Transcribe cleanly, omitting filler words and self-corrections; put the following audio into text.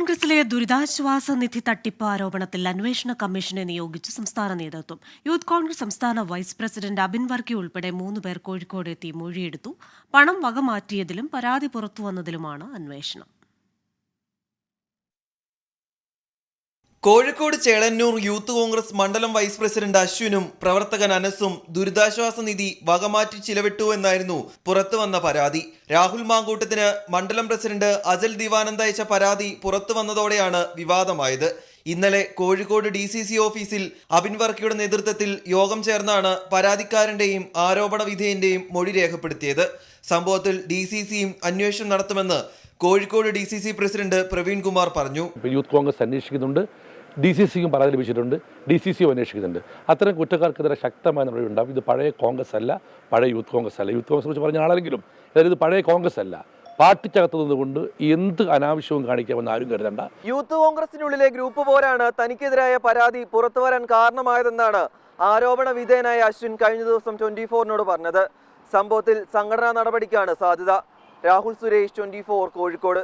കോൺഗ്രസിലെ ദുരിതാശ്വാസ നിധി തട്ടിപ്പ് ആരോപണത്തിൽ അന്വേഷണ കമ്മീഷനെ നിയോഗിച്ച് സംസ്ഥാന നേതൃത്വം. യൂത്ത് കോൺഗ്രസ് സംസ്ഥാന വൈസ് പ്രസിഡന്റ് അബിൻ വർക്കി ഉൾപ്പെടെ 3 പേർ കോഴിക്കോട് എത്തി മൊഴിയെടുത്തു. പണം വകമാറ്റിയതിലും പരാതി പുറത്തുവന്നതിലുമാണ് അന്വേഷണം. കോഴിക്കോട് ചേളന്നൂർ യൂത്ത് കോൺഗ്രസ് മണ്ഡലം വൈസ് പ്രസിഡന്റ് അശ്വിനും പ്രവർത്തകൻ അനസും ദുരിതാശ്വാസ നിധി വകമാറ്റി ചിലവിട്ടു എന്നായിരുന്നു പുറത്തുവന്ന പരാതി. രാഹുൽ മാങ്കൂട്ടത്തിന് മണ്ഡലം പ്രസിഡന്റ് അജൽ ദിവാനന്ദ അയച്ച പരാതി പുറത്തു വന്നതോടെയാണ് വിവാദമായത്. ഇന്നലെ കോഴിക്കോട് DCC ഓഫീസിൽ അബിൻ വർക്കിയുടെ നേതൃത്വത്തിൽ യോഗം ചേർന്നാണ് പരാതിക്കാരന്റെയും ആരോപണ വിധേയന്റെയും മൊഴി രേഖപ്പെടുത്തിയത്. സംഭവത്തിൽ DCCയും അന്വേഷണം നടത്തുമെന്ന് കോഴിക്കോട് DCC പ്രസിഡന്റ് പ്രവീൺ കുമാർ പറഞ്ഞു. യൂത്ത് കോൺഗ്രസ് അന്വേഷിക്കുന്നുണ്ട്, DCCയും പരാതി ലഭിച്ചിട്ടുണ്ട്, DCCയും അന്വേഷിക്കുന്നുണ്ട്. അത്തരം കുറ്റക്കാർക്കെതിരെ ശക്തമായ നടപടി ഉണ്ടാവും. ഇത് പഴയ കോൺഗ്രസ് അല്ല, പഴയ യൂത്ത് കോൺഗ്രസ് അല്ല. യൂത്ത് കോൺഗ്രസ് കുറിച്ച് പറഞ്ഞ ആളെങ്കിലും അതായത് ഇത് പഴയ കോൺഗ്രസ് അല്ല. പാർട്ടിക്കകത്ത് നിന്നുകൊണ്ട് എന്ത് അനാവശ്യവും കാണിക്കാമെന്ന് ആരും കരുതണ്ട. യൂത്ത് കോൺഗ്രസിനുള്ളിലെ ഗ്രൂപ്പ് പോരാണ് തനിക്കെതിരായ പരാതി പുറത്തുവരാൻ കാരണമായതെന്നാണ് ആരോപണ വിധേയനായ അശ്വിൻ കഴിഞ്ഞ ദിവസം 24നോട് പറഞ്ഞത്. സംഭവത്തിൽ സംഘടനാ നടപടിക്കാണ് സാധ്യത. രാഹുൽ സുരേഷ്, 24 കോഴിക്കോട്.